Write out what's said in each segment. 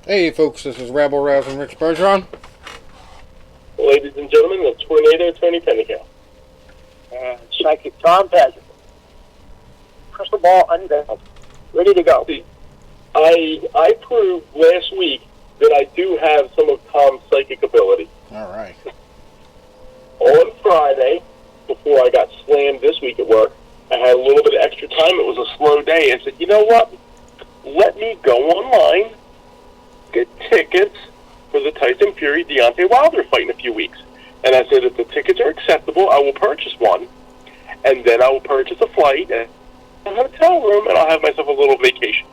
Hey folks, this is Rabble Rousing Rich Bergeron. Ladies and gentlemen, the Tornado Tony Pennicow. And Psychic Tom Peasant. Crystal ball unveiled. Ready to go. I proved last week that I do have some of Tom's psychic ability. All right. On Friday, before I got slammed this week at work, I had a little bit of extra time. It was a slow day. I said, you know what? Let me go online, get tickets for the Tyson Fury Deontay Wilder fight in a few weeks. And I said, if the tickets are acceptable, I will purchase one, and then I will purchase a flight and a hotel room, and I'll have myself a little vacation.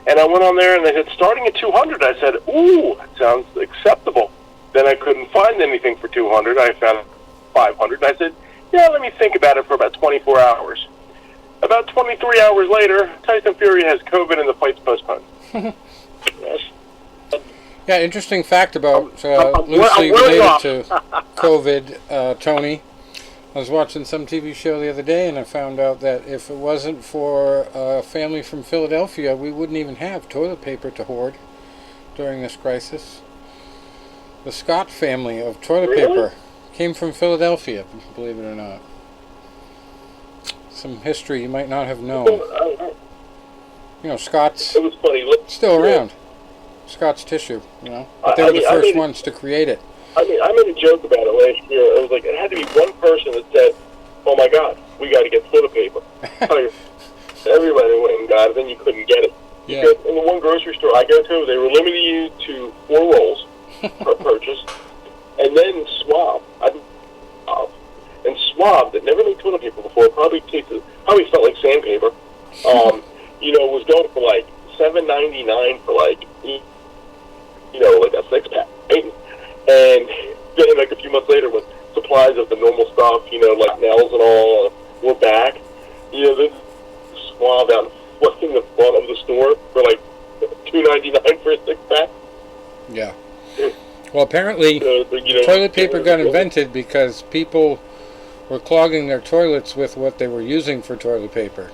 And I went on there, and they said, starting at 200, I said, ooh, that sounds acceptable. Then I couldn't find anything for 200. I found 500, and I said, yeah, let me think about it for about 24 hours. About 23 hours later, Tyson Fury has COVID and the fight's postponed. Yes. Yeah, interesting fact about loosely related to COVID, Tony. I was watching some TV show the other day, and I found out that if it wasn't for a family from Philadelphia, we wouldn't even have toilet paper to hoard during this crisis. The Scott family of toilet paper came from Philadelphia, believe it or not. Some history you might not have known. You know, Scott's it was funny. still around. Scott's tissue, you know. But they were the first ones to create it. I made a joke about it last year. It was like, it had to be one person that said, oh my God, we got to get toilet paper. Everybody went and got it, then you couldn't get it. Yeah. Because in the one grocery store I go to, they were limiting you to 4 rolls per purchase, and then Swab. And Swab, that never made toilet paper before, probably felt like sandpaper, was going for like $7.99 for like a 6-pack, right? And then like a few months later, when supplies of the normal stuff, like nails and all, were back, the Swab out in the front of the store for like $2.99 for a 6-pack. Yeah. Well, apparently, toilet paper got invented because people were clogging their toilets with what they were using for toilet paper,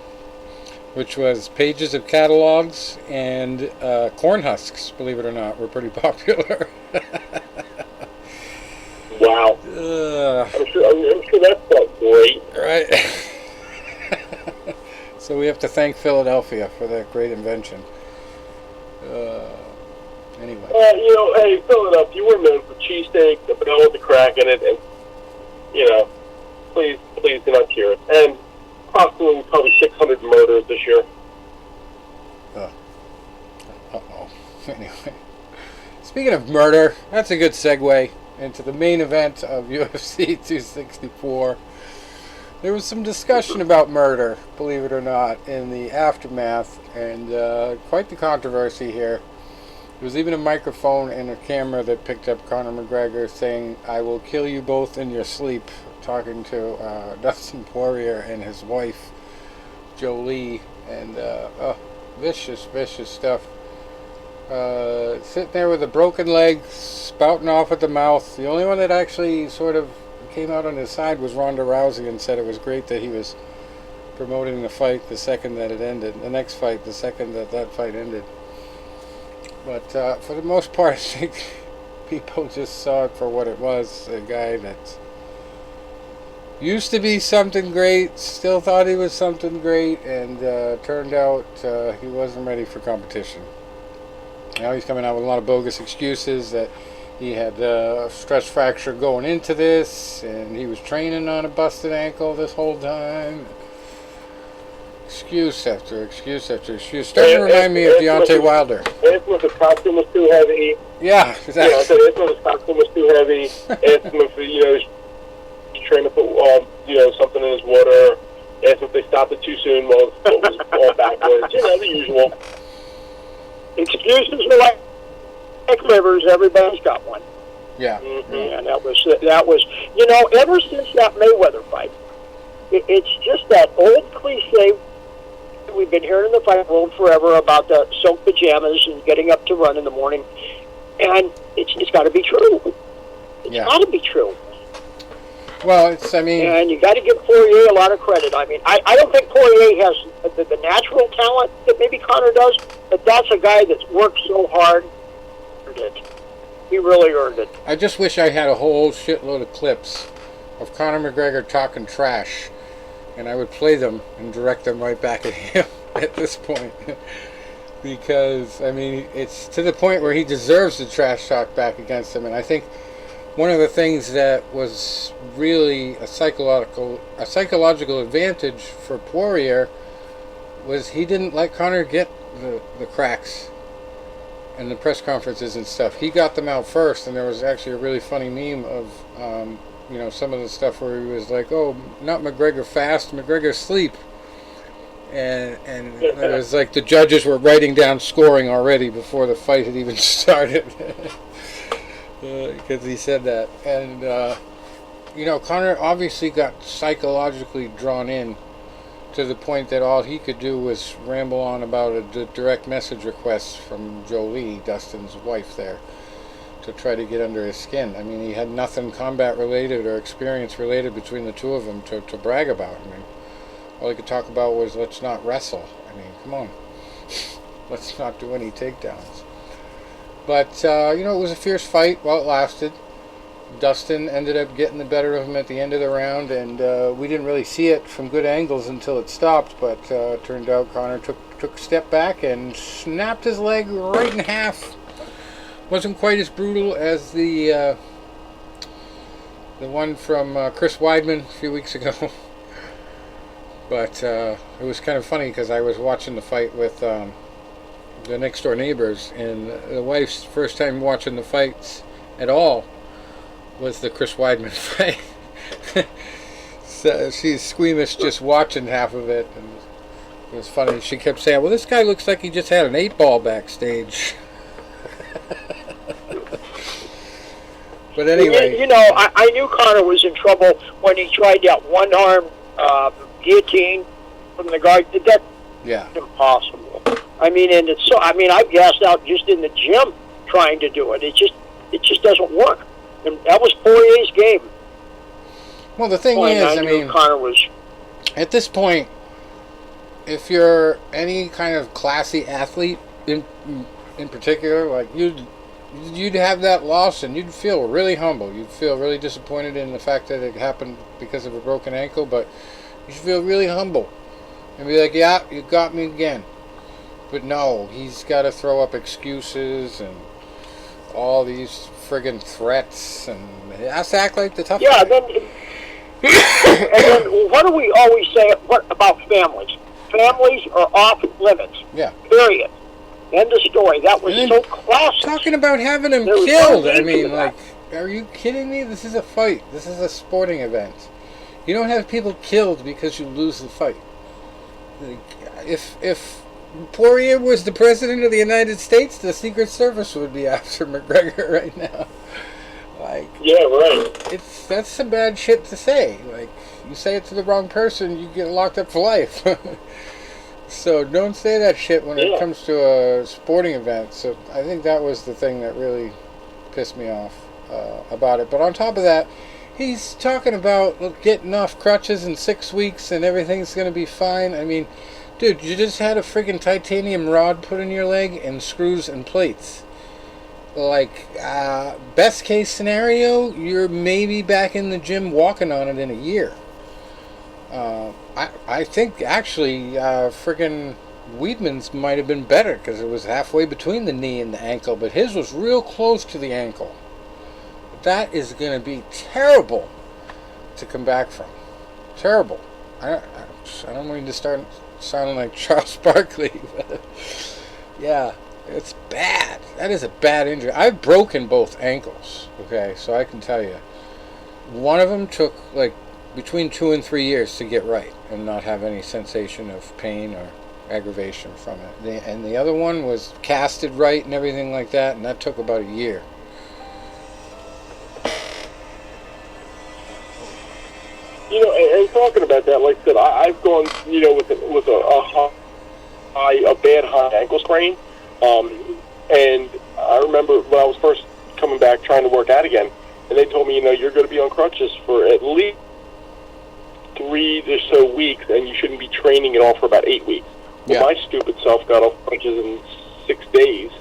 which was pages of catalogs and corn husks, believe it or not, were pretty popular. Wow. I'm sure that felt great. Right. So we have to thank Philadelphia for that great invention. Anyway. Hey, Philadelphia, you were known for cheesesteak, the bell with the crack in it, and, please do not cheer it. And approximately probably 600 murders this year. Uh-oh. Anyway. Speaking of murder, that's a good segue into the main event of UFC 264. There was some discussion about murder, believe it or not, in the aftermath, and quite the controversy here. There was even a microphone and a camera that picked up Conor McGregor saying, "I will kill you both in your sleep," talking to Dustin Poirier and his wife, Jolie, and vicious stuff. Sitting there with a broken leg, spouting off at the mouth. The only one that actually sort of came out on his side was Ronda Rousey and said it was great that he was promoting the fight the second that it ended. The next fight, the second that fight ended. But for the most part, I think people just saw it for what it was. A guy that used to be something great, still thought he was something great, and turned out he wasn't ready for competition. Now he's coming out with a lot of bogus excuses that he had a stress fracture going into this, and he was training on a busted ankle this whole time. Excuse after excuse after excuse. Starting to remind me of Deontay Wilder. Asked him if the costume was too heavy. Yeah, exactly. I said, asked him if the costume was too heavy. Asked him if, he's trying to put, something in his water. Asked if they stopped it too soon while it was all backwards. The usual. Excuses are like livers. Everybody's got one. Yeah. Mm-hmm. And that was ever since that Mayweather fight, it's just that old cliche we've been hearing in the fight world forever about the silk pajamas and getting up to run in the morning, and it's got to be true. It's got to be true. Well, and you got to give Poirier a lot of credit. I don't think Poirier has the natural talent that maybe Conor does, but that's a guy that's worked so hard earned it. He really earned it. I just wish I had a whole shitload of clips of Conor McGregor talking trash, and I would play them and direct them right back at him at this point. Because, I mean, it's to the point where he deserves the trash talk back against him. And I think one of the things that was really a psychological advantage for Poirier was he didn't let Conor get the cracks and the press conferences and stuff. He got them out first, and there was actually a really funny meme of some of the stuff where he was like, "Oh, not McGregor fast, McGregor sleep," and it was like the judges were writing down scoring already before the fight had even started because he said that. And Conor obviously got psychologically drawn in to the point that all he could do was ramble on about a direct message request from Jolie, Dustin's wife there, to try to get under his skin. I mean, he had nothing combat related or experience related between the two of them to brag about. I mean, all he could talk about was, let's not wrestle. I mean, come on. Let's not do any takedowns. But, it was a fierce fight while it lasted. Dustin ended up getting the better of him at the end of the round, and we didn't really see it from good angles until it stopped, but it turned out Conor took a step back and snapped his leg right in half. Wasn't quite as brutal as the one from Chris Weidman a few weeks ago. But it was kind of funny because I was watching the fight with the next door neighbors, and the wife's first time watching the fights at all was the Chris Weidman fight. So she's squeamish just watching half of it, and it was funny. She kept saying, "Well, this guy looks like he just had an 8-ball backstage." But anyway, I knew Conor was in trouble when he tried that one-arm guillotine from the guard. That's impossible. I mean, and it's so. I mean, I gassed out just in the gym trying to do it. It just doesn't work. And that was Poirier's game. Well, the thing is, I mean, Conor was at this point, if you're any kind of classy athlete in particular, like you'd have that loss and you'd feel really humble. You'd feel really disappointed in the fact that it happened because of a broken ankle, but you should feel really humble and be like, "Yeah, you got me again." But no, he's got to throw up excuses and all these friggin' threats, and he has to act like the tough guy. And then what do we always say about families? Families are off limits. Yeah. Period. End of story. That was so classic. Talking about having him killed. I mean, like, are you kidding me? This is a fight. This is a sporting event. You don't have people killed because you lose the fight. Like, if Poirier was the president of the United States, the Secret Service would be after McGregor right now. Like, yeah, right. That's some bad shit to say. Like, you say it to the wrong person, you get locked up for life. So don't say that shit when it comes to a sporting event. So I think that was the thing that really pissed me off about it. But on top of that, he's talking about getting off crutches in 6 weeks and everything's going to be fine. I mean, dude, you just had a friggin' titanium rod put in your leg and screws and plates. Like, best case scenario, you're maybe back in the gym walking on it in a year. I think, actually, friggin' Weidman's might have been better because it was halfway between the knee and the ankle, but his was real close to the ankle. That is going to be terrible to come back from. Terrible. I don't mean to start sounding like Charles Barkley, but yeah, it's bad. That is a bad injury. I've broken both ankles, okay, so I can tell you. One of them took like between 2 and 3 years to get right and not have any sensation of pain or aggravation from it. And the other one was casted right and everything like that, and that took about a year. And talking about that, like I said, I've gone, with a bad high ankle sprain, and I remember when I was first coming back trying to work out again, and they told me, you're going to be on crutches for at least 3 or so weeks, and you shouldn't be training at all for about 8 weeks. Well, my stupid self got off crutches in 6 days,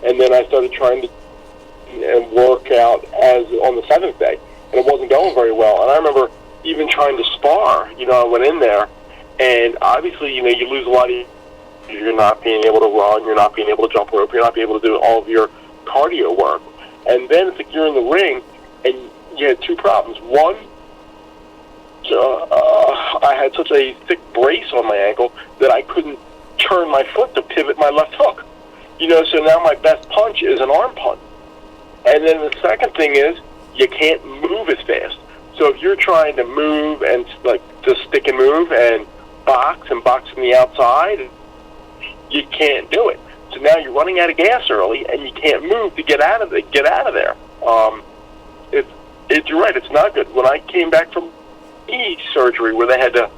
and then I started trying to and work out as on the 7th day, and it wasn't going very well. And I remember even trying to spar. I went in there, and obviously, you lose a lot of. You're not being able to run. You're not being able to jump rope. You're not being able to do all of your cardio work. And then it's like you're in the ring, and you had two problems. One, I had such a thick brace on my ankle that I couldn't turn my foot to pivot my left hook. So now my best punch is an arm punch. And then the second thing is you can't move as fast. So if you're trying to move and like just stick and move and box from the outside, you can't do it. So now you're running out of gas early, and you can't move to get out of there. You're right. It's not good. When I came back from knee surgery, where they had to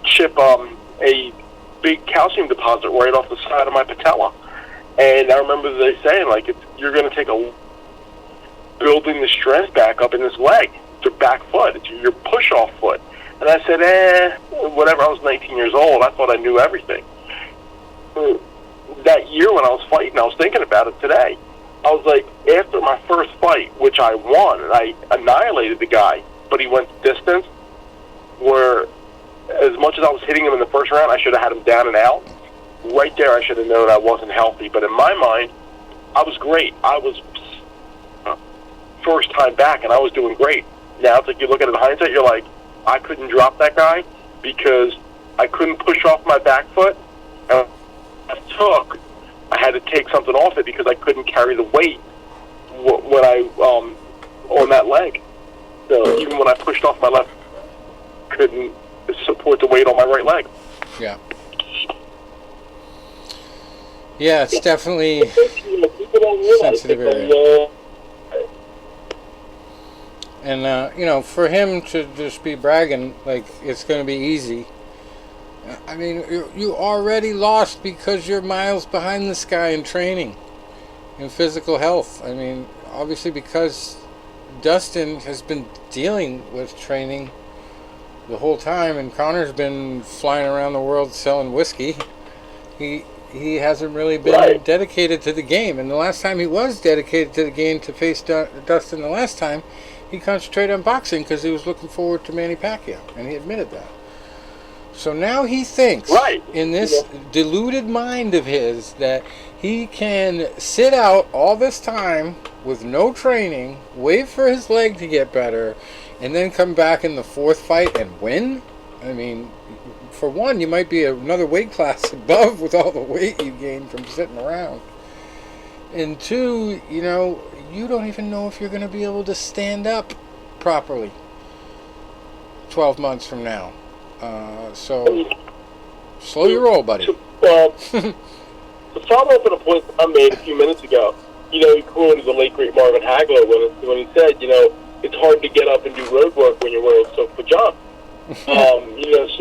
chip a big calcium deposit right off the side of my patella, and I remember they saying like you're going to take building the strength back up in this leg, it's your back foot, it's your push-off foot. And I said, whatever. I was 19 years old. I thought I knew everything. That year when I was fighting, I was thinking about it today. I was like, after my first fight, which I won, and I annihilated the guy, but he went distance, where as much as I was hitting him in the first round, I should have had him down and out. Right there, I should have known I wasn't healthy. But in my mind, I was great. I was first time back, and I was doing great. Now it's like you look at it in hindsight, you're like, I couldn't drop that guy because I couldn't push off my back foot. And I had to take something off it because I couldn't carry the weight when I on that leg. So even when I pushed off my left, couldn't support the weight on my right leg. Yeah. Yeah, it's definitely sensitive area. And for him to just be bragging like it's going to be easy. I mean, you already lost because you're miles behind this guy in training, in physical health. I mean, obviously because Dustin has been dealing with training the whole time, and Conor's been flying around the world selling whiskey. He hasn't really been dedicated to the game. And the last time he was dedicated to the game to face Dustin the last time, he concentrated on boxing because he was looking forward to Manny Pacquiao, and he admitted that. So now he thinks, in this deluded mind of his, that he can sit out all this time with no training, wait for his leg to get better, and then come back in the fourth fight and win? I mean, for one, you might be another weight class above with all the weight you gained from sitting around. And two, you don't even know if you're going to be able to stand up properly 12 months from now. So, slow your roll, buddy. To follow up on a point I made a few minutes ago, he quoted the late, great Marvin Hagler when he said, it's hard to get up and do road work when you're wearing silk pajamas. So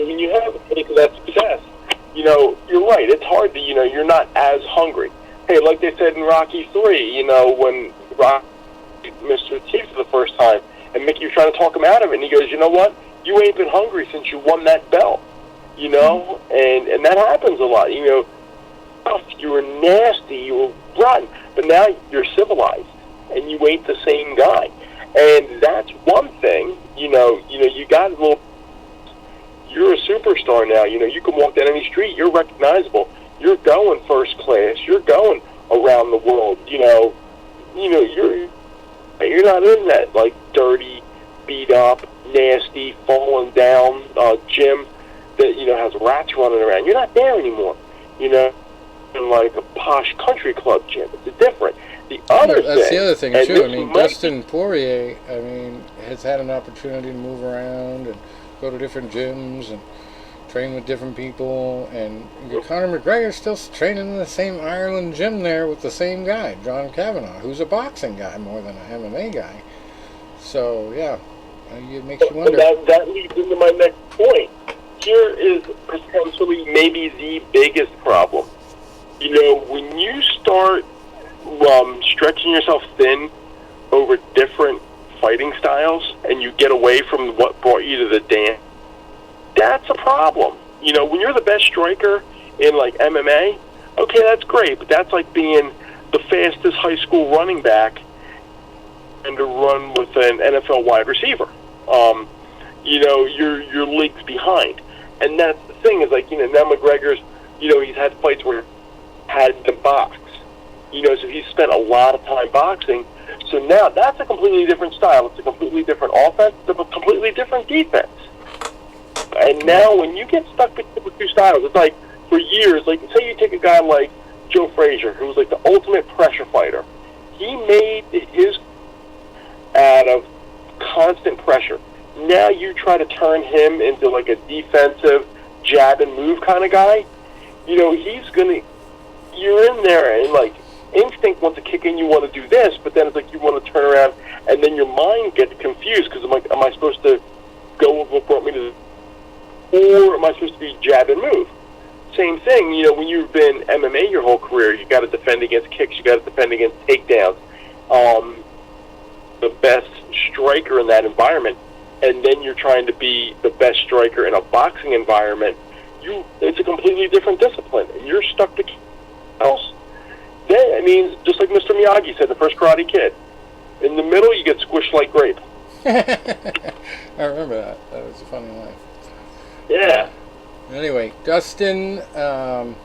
when you have a place of that success, you're right. It's hard to, you're not as hungry. Hey, like they said in Rocky 3, when Rocky Mr. T for the first time, and Mickey was trying to talk him out of it, and he goes, you know what? You ain't been hungry since you won that belt, and that happens a lot. You were nasty, you were rotten, but now you're civilized, and you ain't the same guy. And that's one thing, you got a little, you're a superstar now, you can walk down any street, you're recognizable, you're going first class, you're going around the world, you're not in that, like, dirty, beat up, nasty, falling down gym that, has rats running around. You're not there anymore, in like a posh country club gym. It's different. That's the other thing, too. I mean, Dustin Poirier, has had an opportunity to move around and go to different gyms and train with different people. And Conor McGregor's still training in the same Ireland gym there with the same guy, John Kavanagh, who's a boxing guy more than an MMA guy. So, yeah, it makes you wonder. That leads into my next point. Here is potentially maybe the biggest problem. When you start stretching yourself thin over different fighting styles and you get away from what brought you to the dance, that's a problem. When you're the best striker in like MMA, okay, that's great, but that's like being the fastest high school running back and to run with an NFL wide receiver. Your league's behind, and that's the thing is now McGregor's, he's had fights where he had to box, so he's spent a lot of time boxing. So now that's a completely different style. It's a completely different offense. It's a completely different defense. And now when you get stuck between the two styles, it's like for years, like say you take a guy like Joe Frazier, who was like the ultimate pressure fighter. He made his out of constant pressure. Now you try to turn him into like a defensive jab and move kind of guy. You're in there and like instinct wants to kick in, you want to do this, but then it's like you want to turn around and then your mind gets confused because I'm like, am I supposed to go with what brought me to or am I supposed to be jab and move? Same thing, when you've been MMA your whole career, you got to defend against kicks, you got to defend against takedowns. The best striker in that environment, and then you're trying to be the best striker in a boxing environment. It's a completely different discipline, and you're stuck to else. Then it means just like Mr. Miyagi said, the first Karate Kid. In the middle, you get squished like grape. I remember that. That was a funny line. Yeah. Anyway, Dustin and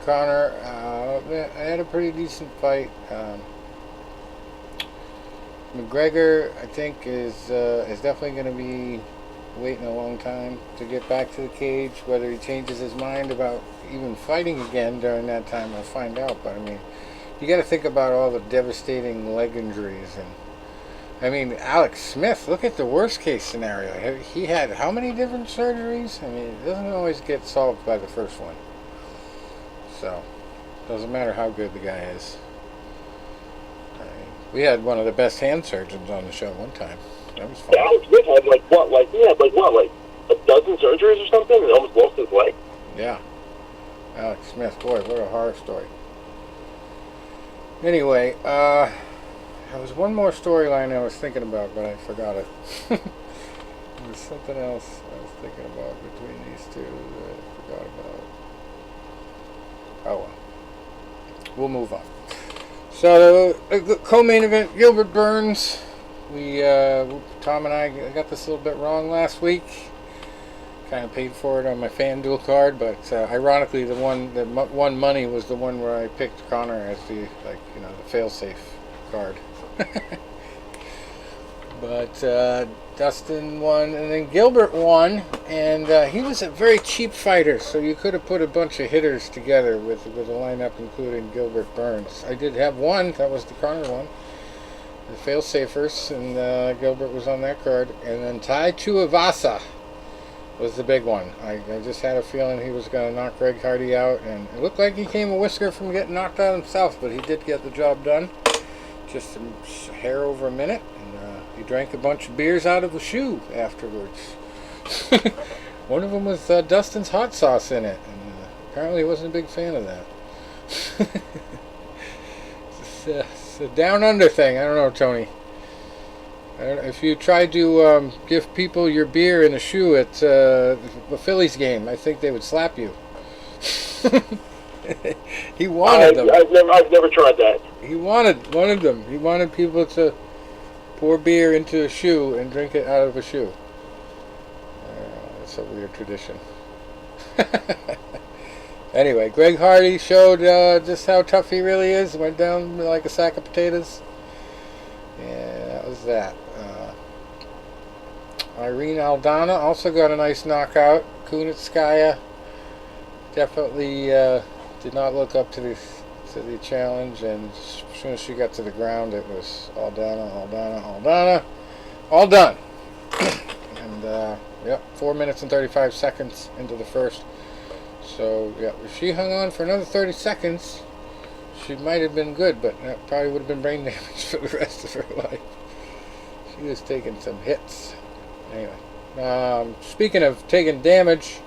Connor, I had a pretty decent fight. McGregor, I think, is definitely going to be waiting a long time to get back to the cage. Whether he changes his mind about even fighting again during that time, we'll find out. But I mean, you got to think about all the devastating leg injuries, and I mean, Alex Smith. Look at the worst case scenario. He had how many different surgeries? I mean, it doesn't always get solved by the first one. So, doesn't matter how good the guy is. We had one of the best hand surgeons on the show one time. That was fun. Yeah, Alex Smith had like a dozen surgeries or something, and almost lost his leg. Yeah. Alex Smith, boy, what a horror story. Anyway, there was one more storyline I was thinking about, but I forgot it. There was something else I was thinking about between these two that I forgot about. Oh well. We'll move on. So the co-main event, Gilbert Burns. Tom and I got this a little bit wrong last week. Kind of paid for it on my FanDuel card, but ironically, the one that won money was the one where I picked Connor as the fail-safe card. But Dustin won, and then Gilbert won, and he was a very cheap fighter, so you could have put a bunch of hitters together with a lineup including Gilbert Burns. I did have one, that was the Connor one, the fail-safers, and Gilbert was on that card, and then Tai Tuivasa was the big one. I just had a feeling he was going to knock Greg Hardy out, and it looked like he came a whisker from getting knocked out himself, but he did get the job done. Just a hair over a minute, and he drank a bunch of beers out of a shoe afterwards. One of them with Dustin's hot sauce in it, and apparently he wasn't a big fan of that. It's a down under thing. I don't know, Tony. I don't know, if you try to give people your beer in a shoe at a Phillies game, I think they would slap you. He wanted them. I've never tried that. He wanted them. He wanted people to pour beer into a shoe and drink it out of a shoe. It's a weird tradition. Anyway, Greg Hardy showed just how tough he really is. Went down like a sack of potatoes. Yeah, that was that. Irene Aldana also got a nice knockout. Kunitskaya definitely did not look up to the challenge, and as soon as she got to the ground, it was Aldana, all done. And 4 minutes and 35 seconds into the first. So yeah, if she hung on for another 30 seconds, she might have been good, but that probably would have been brain damage for the rest of her life. She was taking some hits. Anyway, speaking of taking damage,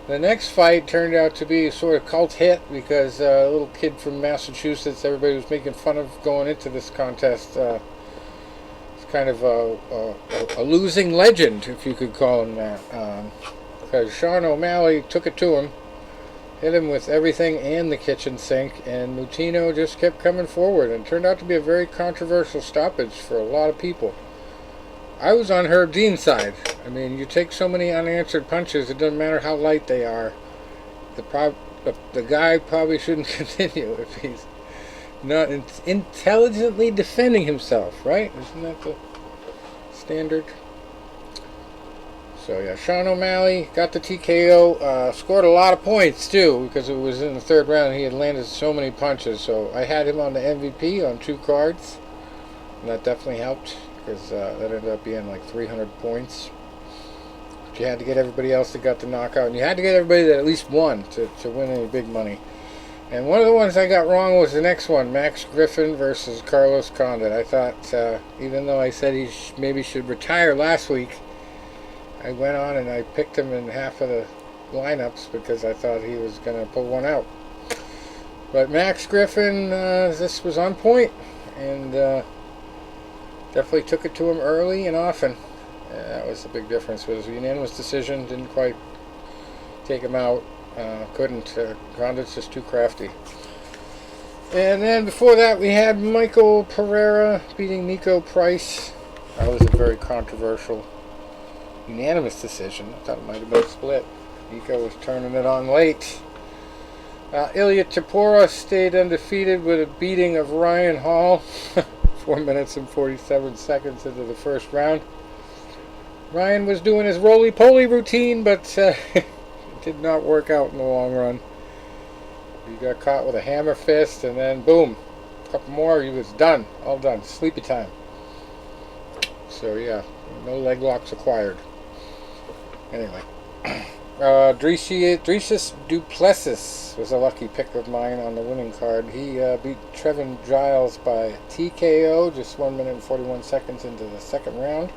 the next fight turned out to be a sort of cult hit because a little kid from Massachusetts, everybody was making fun of going into this contest. It's kind of a losing legend, if you could call him that. Because Sean O'Malley took it to him hit him with everything and the kitchen sink, and Moutinho just kept coming forward, and it turned out to be a very controversial stoppage for a lot of people. I was on Herb Dean's side. I mean, you take so many unanswered punches, it doesn't matter how light they are. The guy probably shouldn't continue if he's not intelligently defending himself, right? Isn't that the standard? So yeah, Sean O'Malley got the TKO, scored a lot of points too, because it was in the third round. He had landed so many punches, so I had him on the MVP on 2 cards, and that definitely helped, because that ended up being like 300 points. But you had to get everybody else that got the knockout, and you had to get everybody that at least won to win any big money. And one of the ones I got wrong was the next one, Max Griffin versus Carlos Condit. I thought, even though I said he maybe should retire last week, I went on and I picked him in half of the lineups because I thought he was going to pull one out. But Max Griffin, this was on point, and definitely took it to him early and often. That was the big difference. It was a unanimous decision, didn't quite take him out. Couldn't. Condit's just too crafty. And then before that, we had Michael Pereira beating Nico Price. That was a very controversial unanimous decision. I thought it might have been split. Nico was turning it on late. Ilya Tapora stayed undefeated with a beating of Ryan Hall. 4 minutes and 47 seconds into the first round. Ryan was doing his roly-poly routine, but it did not work out in the long run. He got caught with a hammer fist, and then boom, a couple more, he was done. All done. Sleepy time. So yeah, no leg locks acquired. Anyway, Dricius Duplessis was a lucky pick of mine on the winning card. He beat Trevin Giles by TKO, just 1 minute and 41 seconds into the second round.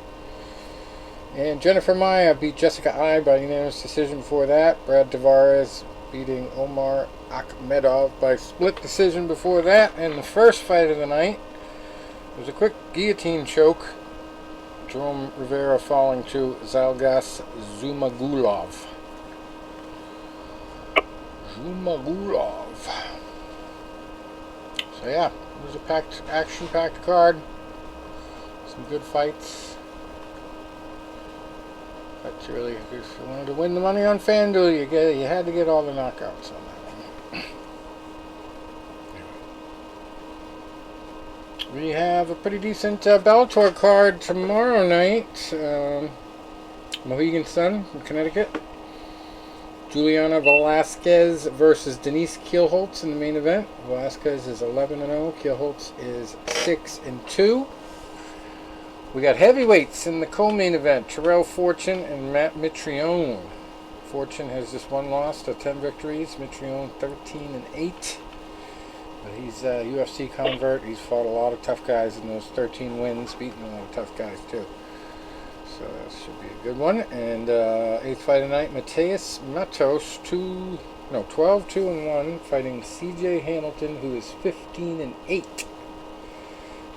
And Jennifer Maia beat Jessica Ai by unanimous decision before that. Brad Tavares beating Omar Akhmedov by split decision before that. And the first fight of the night was a quick guillotine choke. Jerome Rivera falling to Zalgas Zumagulov. So yeah, it was a action-packed card. Some good fights. But really, if you wanted to win the money on FanDuel, you had to get all the knockouts on that one. We have a pretty decent Bellator card tomorrow night. Mohegan Sun in Connecticut. Juliana Velasquez versus Denise Kielholtz in the main event. Velasquez is 11-0. Kielholtz is 6-2. We got heavyweights in the co-main event. Terrell Fortune and Matt Mitrione. Fortune has just one loss to 10 victories. Mitrione 13-8. But he's a UFC convert. He's fought a lot of tough guys in those 13 wins, beating a lot of tough guys too. So that should be a good one. And 8th fight of the night, Mateus Matos, 12-2-1, fighting CJ Hamilton, who is 15-8.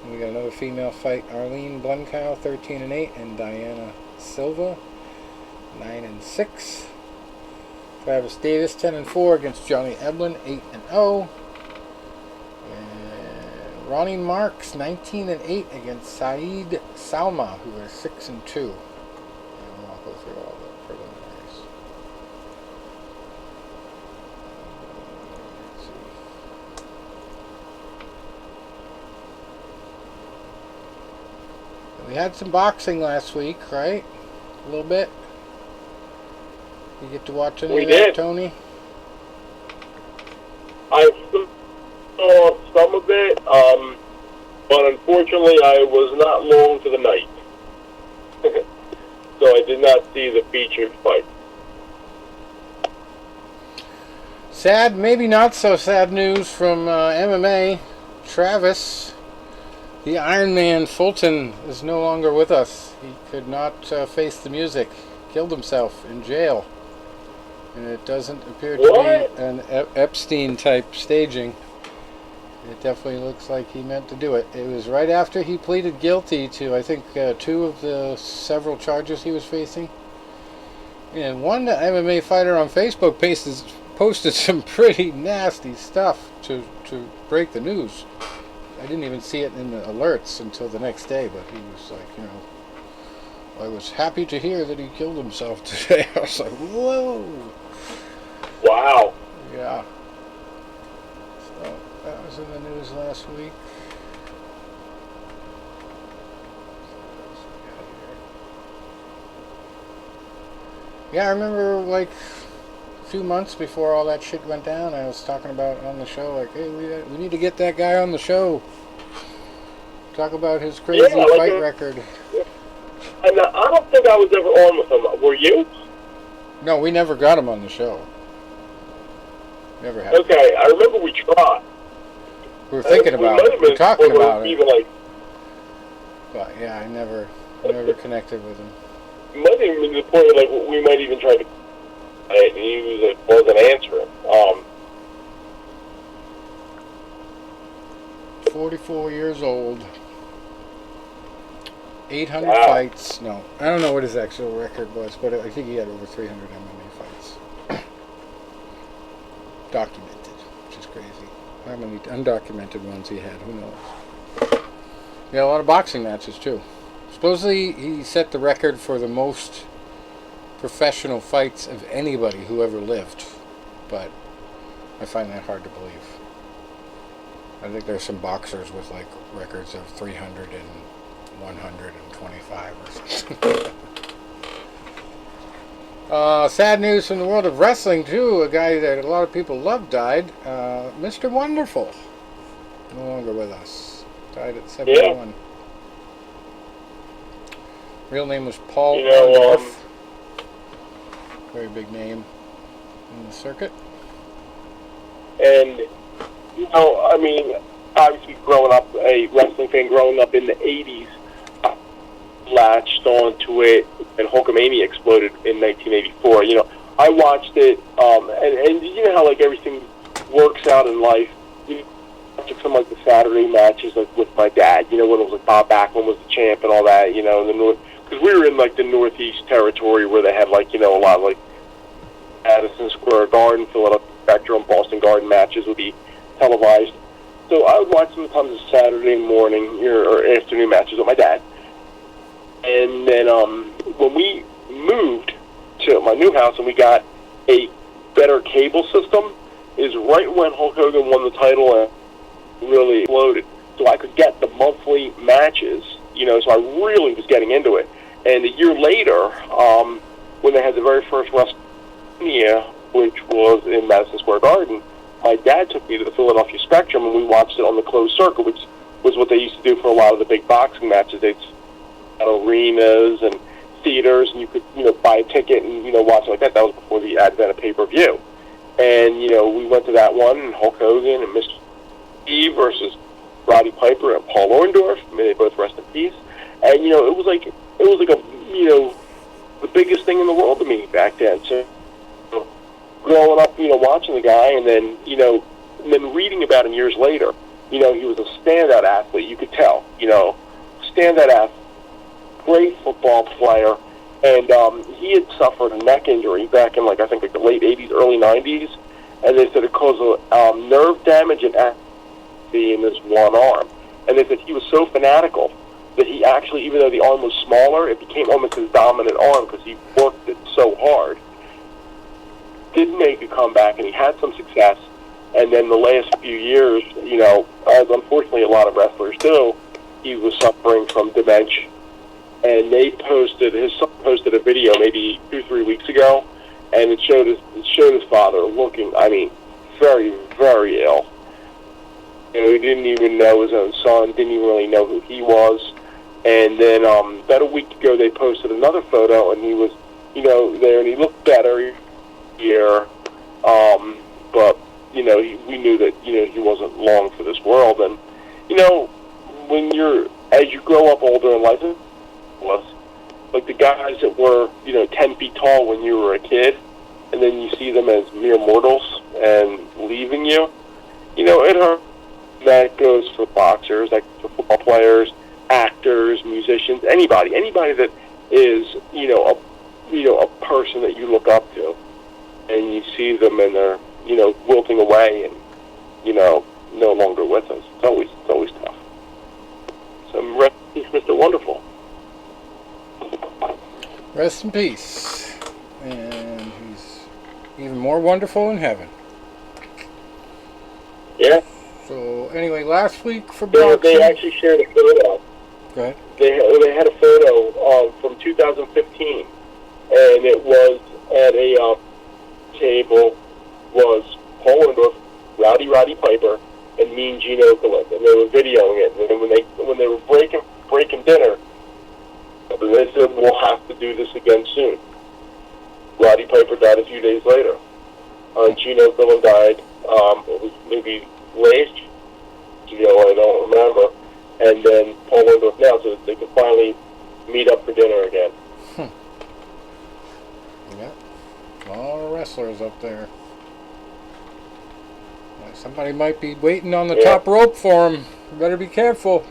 And we got another female fight, Arlene Blencow, 13-8, and Diana Silva, 9-6. Travis Davis, 10-4 against Johnny Eblin, 8-0. And Ronnie Marks, 19-8 against Saeed Salma, who is 6-2. And I'll go through all the preliminaries. Let's see. We had some boxing last week, right? A little bit. You get to watch any of that, Tony? I saw some of it, but unfortunately I was not long to the night. So I did not see the featured fight. Sad, maybe not so sad news from MMA. Travis, the Iron Man Fulton, is no longer with us. He could not face the music. Killed himself in jail. And it doesn't appear to be an Epstein-type staging. It definitely looks like he meant to do it. It was right after he pleaded guilty to, I think, 2 of the several charges he was facing. And one MMA fighter on Facebook posted some pretty nasty stuff to break the news. I didn't even see it in the alerts until the next day, but he was like, you know, I was happy to hear that he killed himself today. I was like, whoa. Wow. Yeah. So that was in the news last week. Yeah, I remember like a few months before all that shit went down, I was talking about on the show, like, hey, we need to get that guy on the show. Talk about his crazy fight record. And I don't think I was ever on with him. Were you? No, we never got him on the show. Never had. Okay, I remember we tried. We were thinking about it. We were talking about it. But yeah, I never connected with him. It might even been to the point where, like, we might even try to, and he wasn't answering. 44 years old. 800 wow. fights. No, I don't know what his actual record was, but I think he had over 300 MMA fights. Documented, which is crazy. How many undocumented ones he had, who knows. He had a lot of boxing matches, too. Supposedly, he set the record for the most professional fights of anybody who ever lived. But I find that hard to believe. I think there's some boxers with, like, records of 300 and 125 or something. Sad news from the world of wrestling, too. A guy that a lot of people love died. Mr. Wonderful. No longer with us. Died at 71. Yeah. Real name was Paul Orndorff. Very big name in the circuit. And, you know, I mean, obviously growing up, a wrestling fan growing up in the 80s, latched onto it, and Hulkamania exploded in 1984. You know, I watched it, and you know how, like, everything works out in life. You watch some, like, the Saturday matches, like, with my dad, you know, when it was, like, Bob Backlund was the champ and all that, you know, because we were in, like, the Northeast territory where they had, like, you know, a lot of, like, Madison Square Garden, Philadelphia Spectrum, Boston Garden matches would be televised. So I would watch sometimes a Saturday morning or afternoon matches with my dad. And then when we moved to my new house and we got a better cable system, is right when Hulk Hogan won the title and really exploded. So I could get the monthly matches, you know, so I really was getting into it. And a year later, when they had the very first WrestleMania, which was in Madison Square Garden, my dad took me to the Philadelphia Spectrum and we watched it on the closed circuit, which was what they used to do for a lot of the big boxing matches. They'd arenas and theaters, and you could, you know, buy a ticket and, you know, watch it like that. That was before the advent of pay-per-view. And, you know, we went to that one, and Hulk Hogan and Mr. E versus Roddy Piper and Paul Orndorff. May they both rest in peace. And, you know, it was like a, you know, the biggest thing in the world to me back then. So, you know, growing up, you know, watching the guy, and then, you know, and then reading about him years later, you know, he was a standout athlete. You could tell, you know, standout athlete. Great football player, and he had suffered a neck injury back in, like, I think, like the late 80s, early 90s, and they said it caused nerve damage and atrophy in his one arm. And they said he was so fanatical that he actually, even though the arm was smaller, it became almost his dominant arm because he worked it so hard. Didn't make a comeback, and he had some success. And then the last few years, you know, as unfortunately a lot of wrestlers do, he was suffering from dementia. And his son posted a video maybe 2-3 weeks ago, and it showed his father looking, I mean, very, very ill. You know, he didn't even know his own son, didn't even really know who he was. And then about a week ago, they posted another photo, and he was, you know, there, and he looked better here. But, you know, we knew that, you know, he wasn't long for this world. And, you know, as you grow up older in life, like the guys that were, you know, 10 feet tall when you were a kid, and then you see them as mere mortals and leaving you, you know, it hurts. That goes for boxers, that goes for football players, actors, musicians, anybody that is, you know, a person that you look up to. and you see them and they're, wilting away and, no longer with us. It's always tough. So rest in peace, Mr. Wonderful. Rest in peace. And he's even more wonderful in heaven. Yeah. So anyway, last week for They boxing. actually shared a photo. Go ahead. They had a photo from 2015, and it was at a table was Paul Orndorff, Roddy Piper, and Mean Gene Okerlund, and they were videoing it. And when they were breaking dinner, they said, "We'll have to do this again soon." Roddy Piper died a few days later. Gene Okerlund died. It was maybe last year, I don't remember. And then Paul Orndorff now, so they could finally meet up for dinner again. Yeah, a lot of wrestlers up there. Somebody might be waiting on the top rope for him. You better be careful.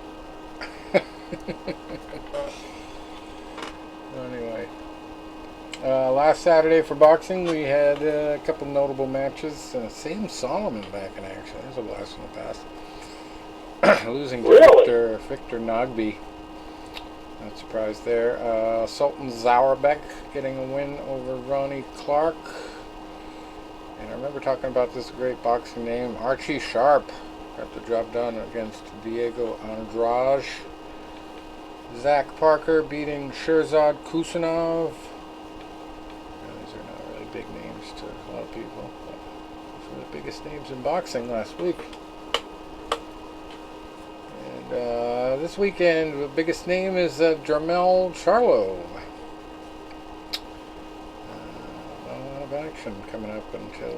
Anyway, last Saturday for boxing, we had a couple notable matches. Sam Solomon back in action. There's a blast from the past. Losing to Really? Victor Nogby. Not surprised there. Sultan Zauerbek getting a win over Ronnie Clark. And I remember talking about this great boxing name, Archie Sharp. Got the job done against Diego Andrade. Zach Parker beating Shirzad Kusanov. These are not really big names to a lot of people. But these were the biggest names in boxing last week. And this weekend, the biggest name is Jermell Charlo. Not a lot of action coming up until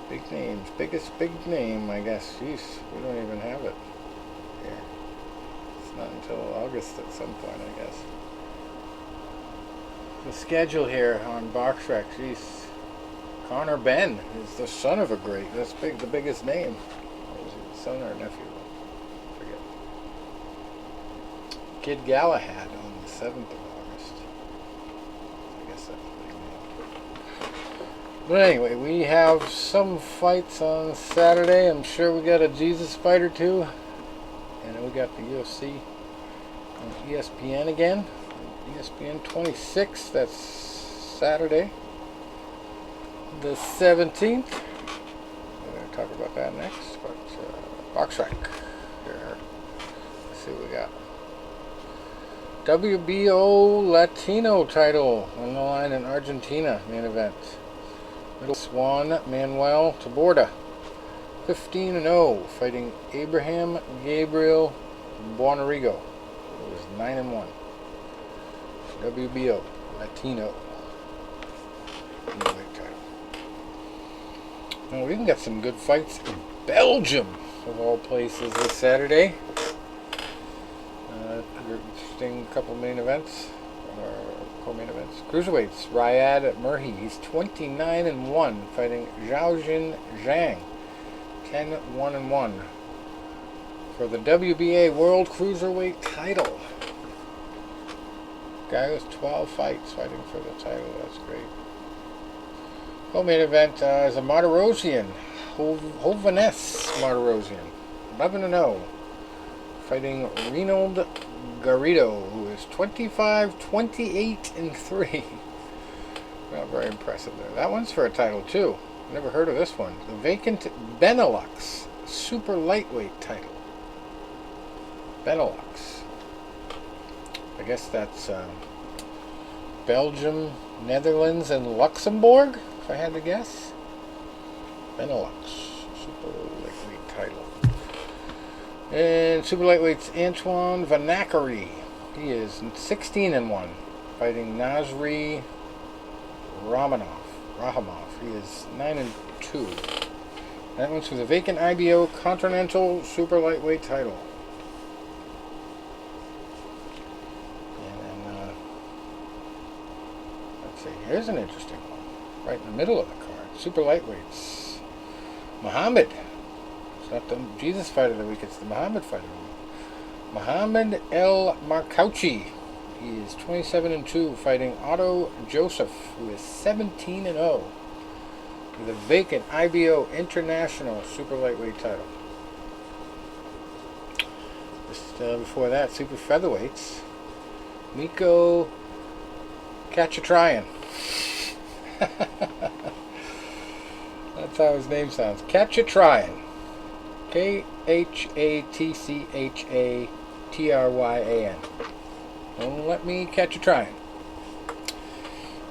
big names. Biggest big name, I guess. Jeez, we don't even have it here. It's not until August at some point, I guess. The schedule here on BoxRec, jeez. Connor Ben is the son of a great. That's big, the biggest name. Or was he the son or nephew? I forget. Kid Galahad on the 7th of August. I guess that's a big name. But anyway, we have some fights on Saturday. I'm sure we got a Jesus fight or two. And then we got the UFC on ESPN again. ESPN 26, that's Saturday, the 17th. We're going to talk about that next, but BoxRec here. Let's see what we got. WBO Latino title on the line in Argentina, main event. Middle Swan Manuel Taborda, 15-0, fighting Abraham Gabriel Buonarrigo, who was 9-1. WBO Latino heavyweight title. Now we even got some good fights in Belgium, of all places, this Saturday. Interesting couple main events, or co-main events. Cruiserweights, Riyad Murhi, he's 29-1, fighting Zhaojin Zhang, 10-1-1 for the WBA World Cruiserweight title. Guy with 12 fights fighting for the title. That's great. Co-main event is a Martirosyan, Hovhannes Martirosyan, 11-0, fighting Reynold Garrido, who is 25-28-3. Not very impressive there. That one's for a title too. Never heard of this one. The vacant Benelux super lightweight title. Benelux. I guess that's Belgium, Netherlands, and Luxembourg, if I had to guess. Benelux super lightweight title. And super lightweight's Antoine Vanacary. He is 16-1, fighting Nasri Rahamov. He is 9-2. That one's for the vacant IBO Continental Super Lightweight title. Here's an interesting one, right in the middle of the card. Super lightweights. Muhammad. It's not the Jesus fight of the week, it's the Muhammad fight of the week. Muhammad El Markouchi. He is 27-2, fighting Otto Joseph, who is 17-0, with a vacant IBO International Super Lightweight title. Just before that, Super Featherweights, Miko Kachatryan. That's how his name sounds. Kachatryan. Khatchatryan. Don't let me catch a tryin'.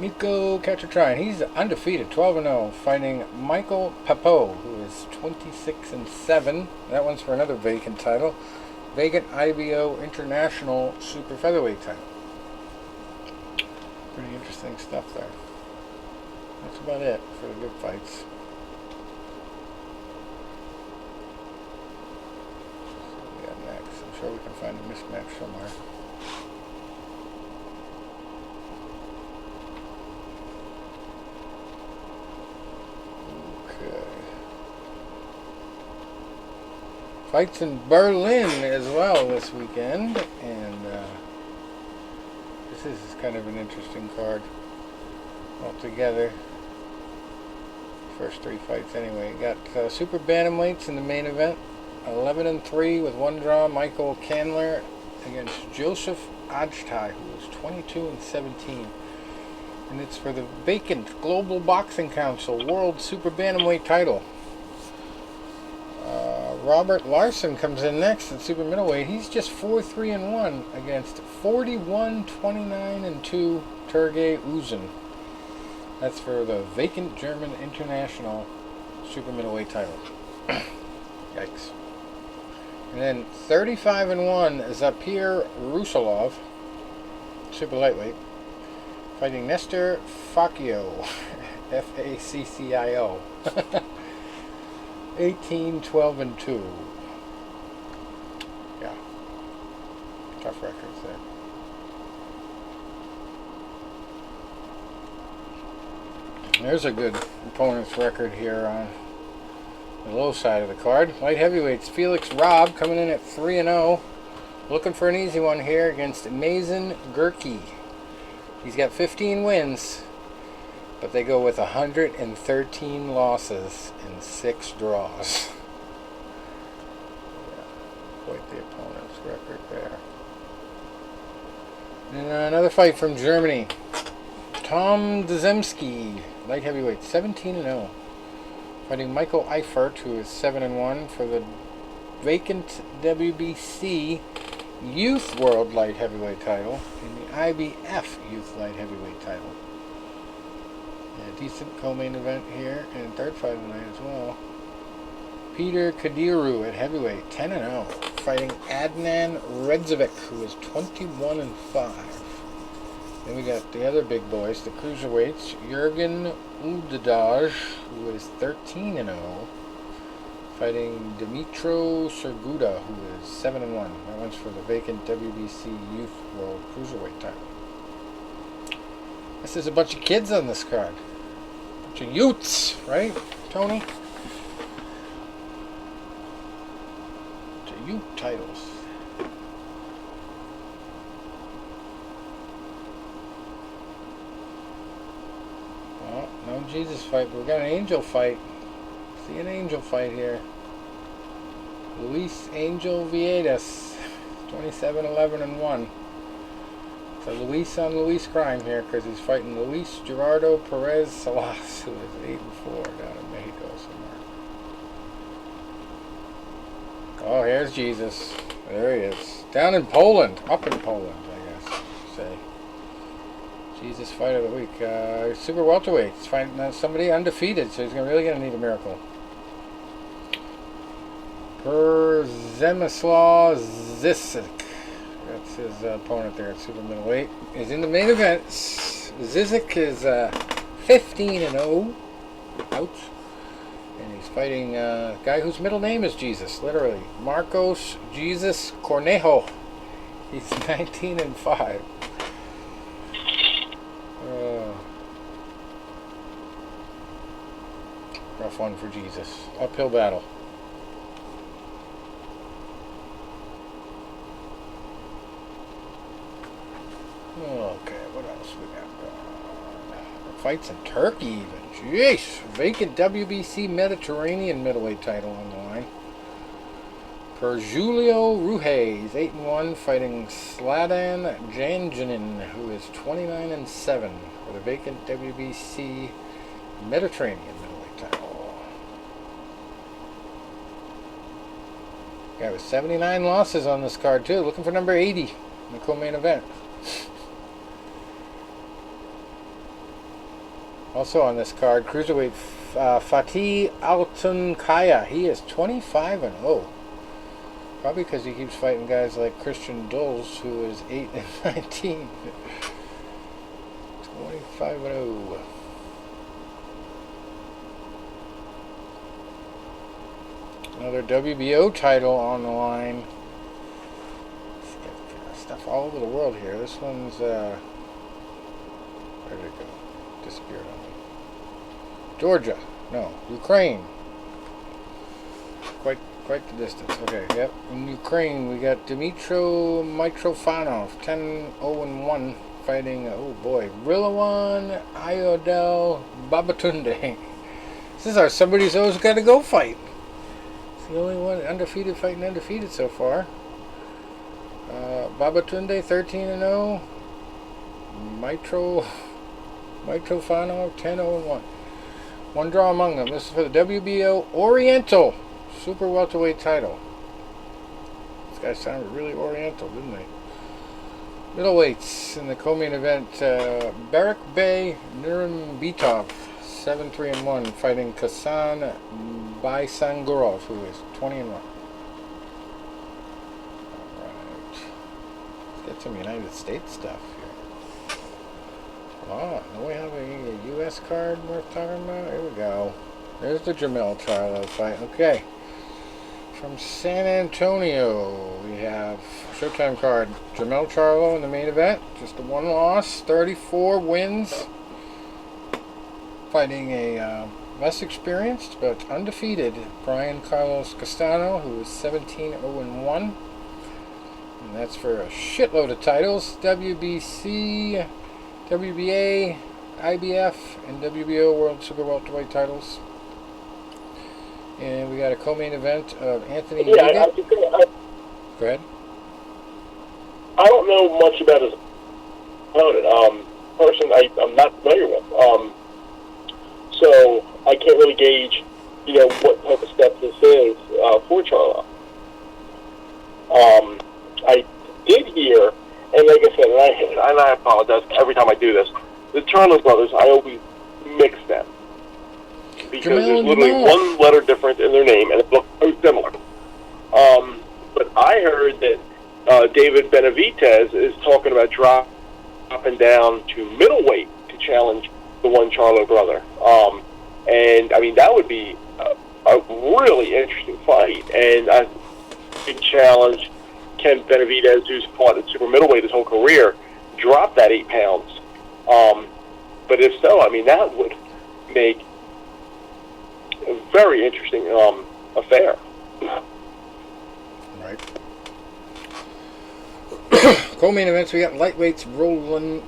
Miko Kachatryan. He's undefeated, 12-0, fighting Michael Papo, who is 26-7. That one's for another vacant title. Vacant IBO International Super Featherweight title. Pretty interesting stuff there. That's about it for the good fights. What we got next? I'm sure we can find a mismatch somewhere. Okay. Fights in Berlin as well this weekend, and this is kind of an interesting card altogether. First three fights anyway. Got super bantamweights in the main event. 11-3 with one draw. Michael Candler against Joseph Ajtai, who is 22-17. And it's for the vacant Global Boxing Council World Super Bantamweight title. Robert Larson comes in next at super middleweight. He's just 4-3-1 against 41-29-2 Turgay Uzun. That's for the vacant German International Super Middleweight title. Yikes. And then 35-1 Zapir Rusalov, Super Lightweight, fighting Nestor Faccio, Faccio. 18-12-2. Yeah. Tough records there. There's a good opponent's record here on the low side of the card. Light heavyweights, Felix Robb coming in at 3-0. Looking for an easy one here against Mason Gurkey. He's got 15 wins, but they go with 113 losses and 6 draws. Yeah, quite the opponent's record there. And another fight from Germany. Tom Dzemski, light heavyweight, 17-0. Fighting Michael Eifert, who is 7-1 for the vacant WBC Youth World Light Heavyweight title and the IBF Youth Light Heavyweight title. Yeah, decent co-main event here, and third fight of the night as well. Peter Kadiru at heavyweight, 10-0, fighting Adnan Redzovic, who is 21-5. Then we got the other big boys, the cruiserweights, Jürgen Udadaj, who is 13-0, fighting Dimitro Serguda, who is 7-1. That one's for the vacant WBC Youth World Cruiserweight title. This is a bunch of kids on this card. A bunch of youths, right, Tony? To youth titles. Well, no Jesus fight, but we got an angel fight. See an angel fight here. Luis Angel Viedas, 27-11-1. It's a Luis on Luis crime here because he's fighting Luis Gerardo Perez Salas, who is 8-4 down in Mexico somewhere. Oh, here's Jesus. There he is. Down in Poland. Up in Poland, I guess. Say. Jesus fight of the week. Super welterweight. He's fighting somebody undefeated, so he's really going to need a miracle. Przemysław Zizek. That's his opponent there at super middleweight. He's in the main event. Zizek is 15-0. Ouch. And he's fighting a guy whose middle name is Jesus, literally. Marcos Jesus Cornejo. He's 19-5. Rough one for Jesus. Uphill battle. else we got going on? Fights in Turkey even. Jeez. Vacant WBC Mediterranean middleweight title on the line. For Julio Ruiz, 8-1, fighting Sladan Janjanin, who is 29-7 for the vacant WBC Mediterranean middleweight title. Guy with 79 losses on this card too, looking for number 80 in the co-main event. Also on this card, cruiserweight Fatih Altunkaya. He is 25-0. Probably because he keeps fighting guys like Christian Dulles, who is 8-19. 25-0. Another WBO title on the line. Stuff all over the world here. This one's where did it go? Disappeared on me. Georgia. No, Ukraine. Quite the distance. Okay, yep. In Ukraine, we got Dmitro Mitrofanov, 10-0-1, fighting, oh boy, Rilawan Ayodel Babatunde. This is our somebody's always got to go fight. It's the only one undefeated fighting undefeated so far. Babatunde, 13-0. Mitrofanov, 10-0-1. One draw among them. This is for the WBO Oriental Super welterweight title. These guys sounded really oriental, didn't they? Middleweights in the co-main event, Barak Bey Nurmagomedov, 7-3-1, fighting Kasan Baisangurov, who is 20-1. Alright. Let's get some United States stuff here. Oh, do we have a U.S. card worth talking about? Here we go. There's the Jamel Charlo fight. Okay. From San Antonio, we have Showtime card. Jamel Charlo in the main event. Just a one loss, 34 wins. Fighting a less experienced but undefeated Brian Carlos Castano, who is 17-0-1. And that's for a shitload of titles. WBC, WBA, IBF, and WBO World Super Welterweight titles. And we got a co-main event of Anthony Higgins. Go ahead. I don't know much about his opponent. Person I'm not familiar with. So I can't really gauge, what type of step this is for Charlo. I did hear, and like I said, and I apologize every time I do this, the Charlo brothers, I always mix them. Because there's literally one letter difference in their name, and it looks so similar. But I heard that David Benavidez is talking about dropping down to middleweight to challenge the one Charlo brother. And, I mean, that would be a really interesting fight. And I big challenge Ken Benavidez, who's fought at super middleweight his whole career, drop that 8 pounds. But if so, I mean, that would make a very interesting affair. Right. Co-main events, we got lightweights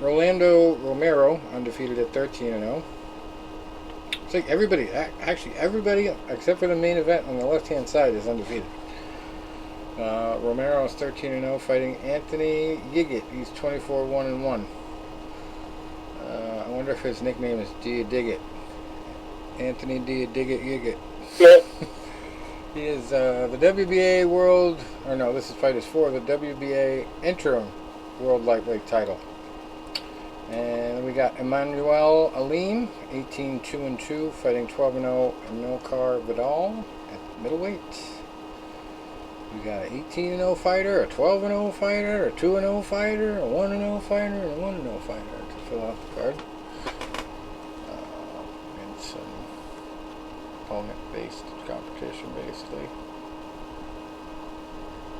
Rolando Romero, undefeated at 13-0. It's like everybody except for the main event on the left-hand side is undefeated. Romero is 13-0, fighting Anthony Yigit. He's 24-1-1. I wonder if his nickname is Do You Dig It? Anthony Do You Dig It Yigit. Yeah. He is the WBA World, or no, this fight is for the WBA Interim World Lightweight title. And we got Emmanuel Alim, 18-2-2, fighting 12-0 Amilcar Vidal at middleweight. We got an 18-0 fighter, a 12-0 fighter, a 2-0 fighter, a 1-0 fighter, and a 1-0 fighter to fill out the card. And some opponent-based competition, basically.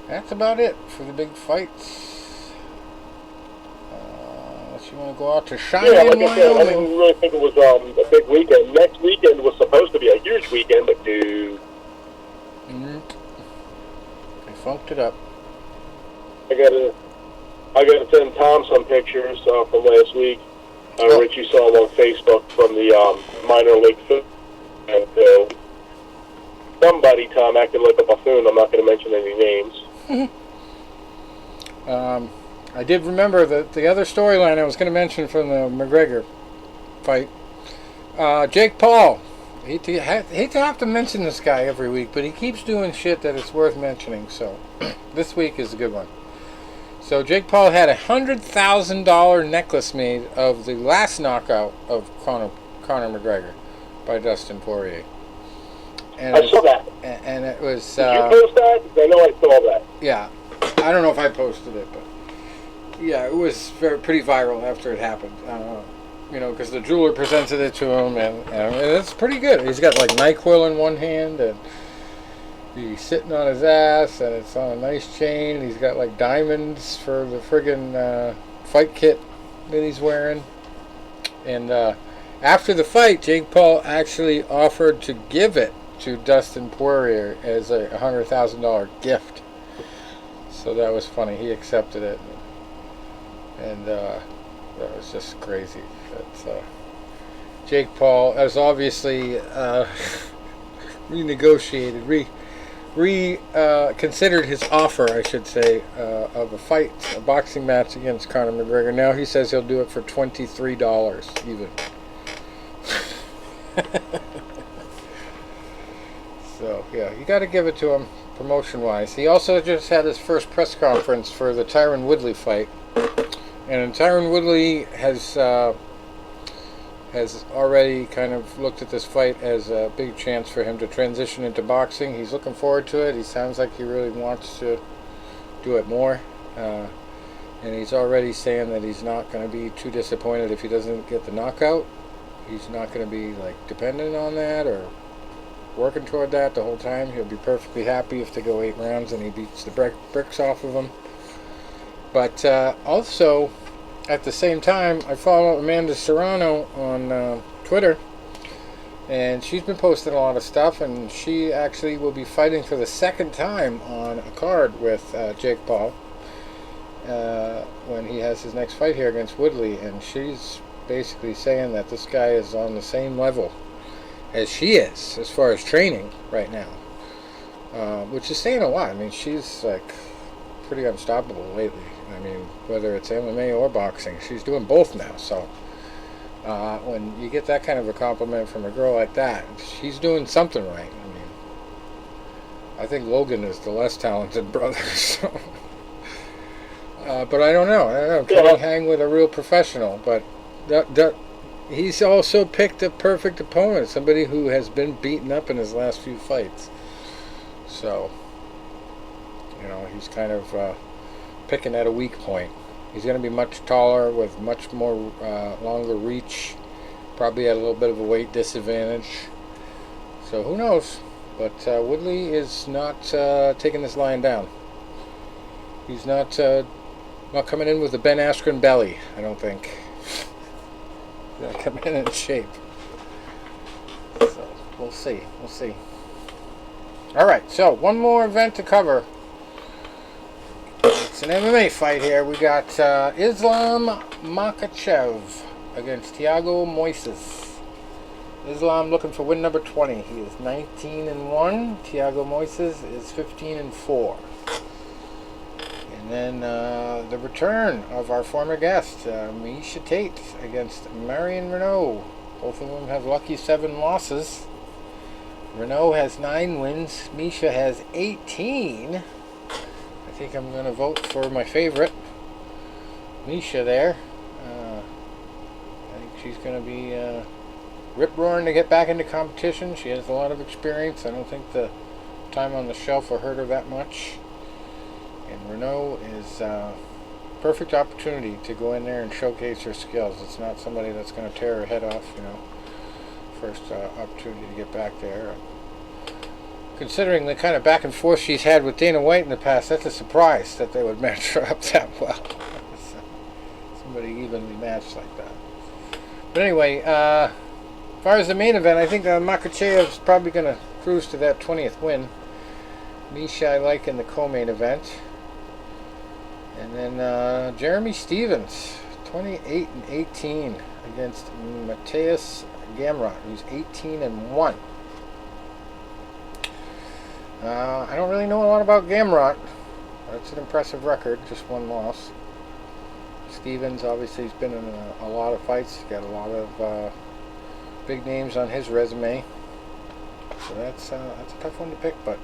That's about it for the big fights. Unless you want to go out to Cheyenne, like I said, I Wyoming. didn't really think it was a big weekend. Next weekend was supposed to be a huge weekend, but no. They funked it up. I gotta send Tom some pictures from last week. Richie saw him on Facebook from the minor league food. And somebody, Tom, acted like a buffoon. I'm not going to mention any names. I did remember the other storyline I was going to mention from the McGregor fight. Jake Paul. Hate to have to mention this guy every week, but he keeps doing shit that it's worth mentioning. So this week is a good one. So Jake Paul had a $100,000 necklace made of the last knockout of Conor McGregor by Dustin Poirier. And I saw that. And it was. Did you post that? I know I saw that. Yeah, I don't know if I posted it, but yeah, it was pretty viral after it happened. Because the jeweler presented it to him, and it's pretty good. He's got like NyQuil in one hand, and he's sitting on his ass, and it's on a nice chain. He's got like diamonds for the friggin' fight kit that he's wearing. And after the fight, Jake Paul actually offered to give it to Dustin Poirier as a $100,000 gift. So that was funny. He accepted it, and that was just crazy. But Jake Paul has obviously renegotiated, considered his offer, I should say, of a boxing match against Conor McGregor. Now he says he'll do it for $23 even. So yeah, you got to give it to him promotion-wise. He also just had his first press conference for the Tyron Woodley fight, and Tyron Woodley has already kind of looked at this fight as a big chance for him to transition into boxing. He's looking forward to it. He sounds like he really wants to do it more, and he's already saying that he's not going to be too disappointed if he doesn't get the knockout. He's not going to be like dependent on that or working toward that the whole time. He'll be perfectly happy if they go 8 rounds and he beats the bricks off of them. But also, at the same time, I follow Amanda Serrano on Twitter, and she's been posting a lot of stuff, and she actually will be fighting for the second time on a card with Jake Paul when he has his next fight here against Woodley, and she's basically saying that this guy is on the same level as she is as far as training right now, which is saying a lot. I mean, she's like pretty unstoppable lately. I mean, whether it's MMA or boxing, she's doing both now. So when you get that kind of a compliment from a girl like that, she's doing something right. I mean, I think Logan is the less talented brother. So. But I don't know. Can he hang with a real professional? But he's also picked a perfect opponent, somebody who has been beaten up in his last few fights. So, he's kind of picking at a weak point. He's going to be much taller with much more longer reach, probably at a little bit of a weight disadvantage. So who knows? But Woodley is not taking this lion down. He's not coming in with a Ben Askren belly, I don't think. He's going to come in shape. So we'll see. All right, so one more event to cover. It's an MMA fight here. We got Islam Makhachev against Thiago Moises. Islam looking for win number 20. He is 19-1. Thiago Moises is 15-4. And then the return of our former guest, Misha Tate against Marion Renault. Both of them have lucky 7 losses. Renault has 9 wins. Misha has 18. I think I'm going to vote for my favorite, Misha there. I think she's going to be rip-roaring to get back into competition. She has a lot of experience. I don't think the time on the shelf will hurt her that much. And Renault is a perfect opportunity to go in there and showcase her skills. It's not somebody that's going to tear her head off, first opportunity to get back there. Considering the kind of back and forth she's had with Dana White in the past, that's a surprise that they would match her up that well. Somebody evenly matched like that. But anyway, as far as the main event, I think Makhachev's probably going to cruise to that 20th win. Misha I like in the co-main event. And then Jeremy Stevens, 28-18 against Mateus Gamrot, who's 18-1. I don't really know a lot about Gamrot. That's an impressive record, just one loss. Stevens, obviously, he's been in a lot of fights. He's got a lot of big names on his resume. So that's a tough one to pick, but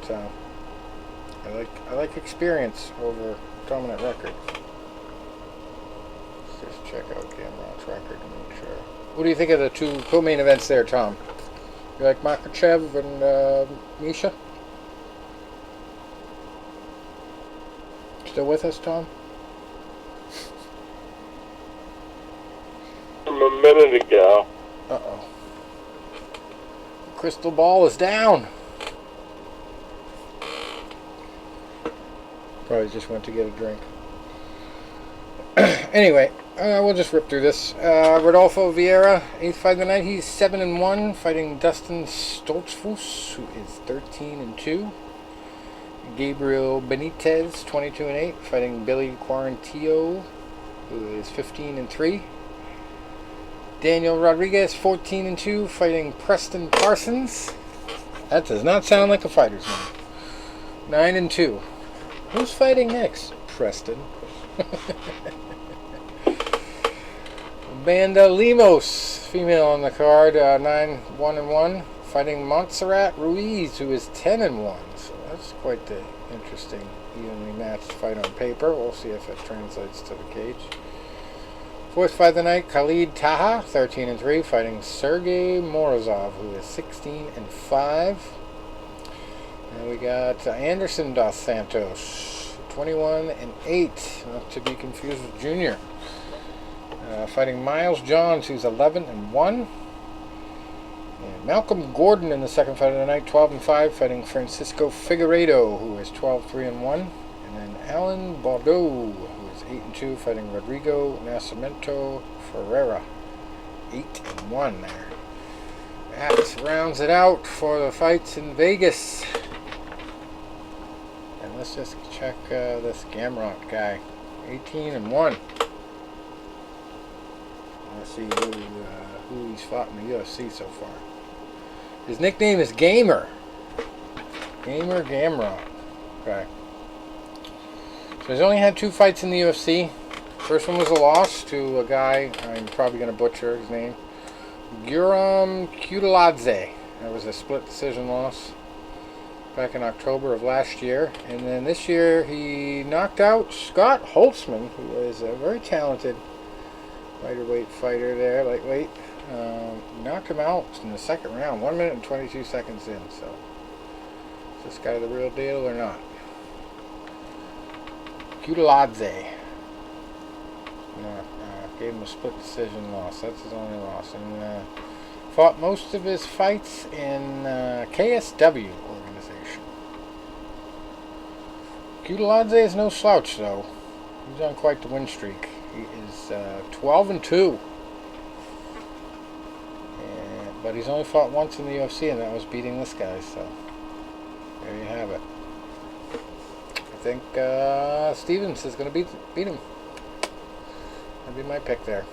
I like experience over dominant record. Let's just check out Gamrot's record to make sure. What do you think of the two co-main events there, Tom? You like Makhachev and Misha? Still with us, Tom? From a minute ago. Uh-oh. Crystal ball is down. Probably just went to get a drink. Anyway, we'll just rip through this. Rodolfo Vieira, 8th fight of the night. He's 7-1, fighting Dustin Stoltzfus, who is 13-2. Gabriel Benitez, 22-8, fighting Billy Quarantillo, who is 15-3. Daniel Rodriguez, 14-2, fighting Preston Parsons. That does not sound like a fighter's name. 9-2. Who's fighting next? Preston. Amanda Lemos, female on the card, 9-1-1, fighting Montserrat Ruiz, who is 10-1. So that's quite the interesting, evenly matched fight on paper. We'll see if it translates to the cage. 4th fight of the night, Khalid Taha, 13-3, fighting Sergey Morozov, who is 16-5. And we got Anderson dos Santos, 21-8, not to be confused with Junior. Fighting Miles Johns, who's 11-1. And Malcolm Gordon in the 2nd fight of the night, 12-5, fighting Francisco Figueiredo, who is 12-3-1. And then Alan Bordeaux, who is 8-2, fighting Rodrigo Nascimento Ferreira, 8-1 there. That rounds it out for the fights in Vegas. And let's just check this Gamrot guy, 18-1. Let's see who he's fought in the UFC so far. His nickname is Gamer. Gamer Gamrot. Okay. So he's only had 2 fights in the UFC. First one was a loss to a guy, I'm probably going to butcher his name, Guram Kutaladze. That was a split decision loss back in October of last year. And then this year he knocked out Scott Holtzman, who is a very talented lighter fighter there, lightweight. Knocked him out in the 2nd round, 1 minute and 22 seconds in. So, is this guy the real deal or not? Kutaladze. Gave him a split decision loss. That's his only loss. And fought most of his fights in KSW organization. Kutaladze is no slouch, though. He's on quite the win streak. He is 12-2. But he's only fought once in the UFC, and that was beating this guy, so there you have it. I think Stevens is going to beat him. That'd be my pick there.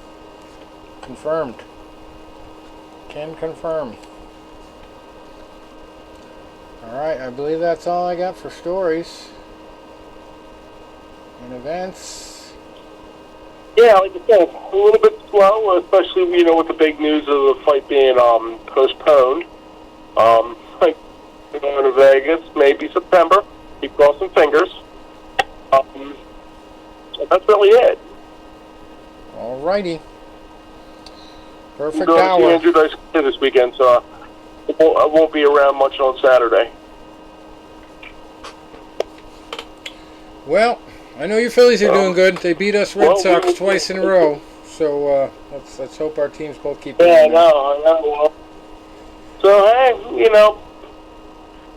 Confirmed. Can confirm. Alright, I believe that's all I got for stories and events. Yeah, like I said, a little bit slow, especially, with the big news of the fight being postponed. Like, going to Vegas, maybe September. Keep crossing fingers. That's really it. Alrighty. Perfect I'm going to hour. see Andrew Dice Clay this weekend, so I won't be around much on Saturday. Well, I know your Phillies are doing good. They beat us Red Sox twice in a row. So let's hope our teams both keep doing I know. Well, so, hey,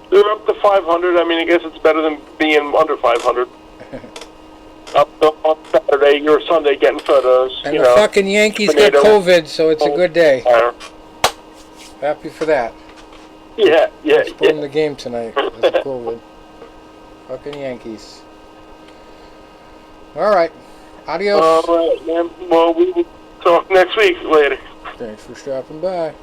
they're up to 500. I mean, I guess it's better than being under 500. Up on Saturday or Sunday getting photos. And the fucking Yankees got COVID, so it's a good day. Happy for that. Yeah. Postponed the game tonight because of COVID. Fucking Yankees. All right. Adios. All right, man. Well, we will talk next week. Later. Thanks for stopping by.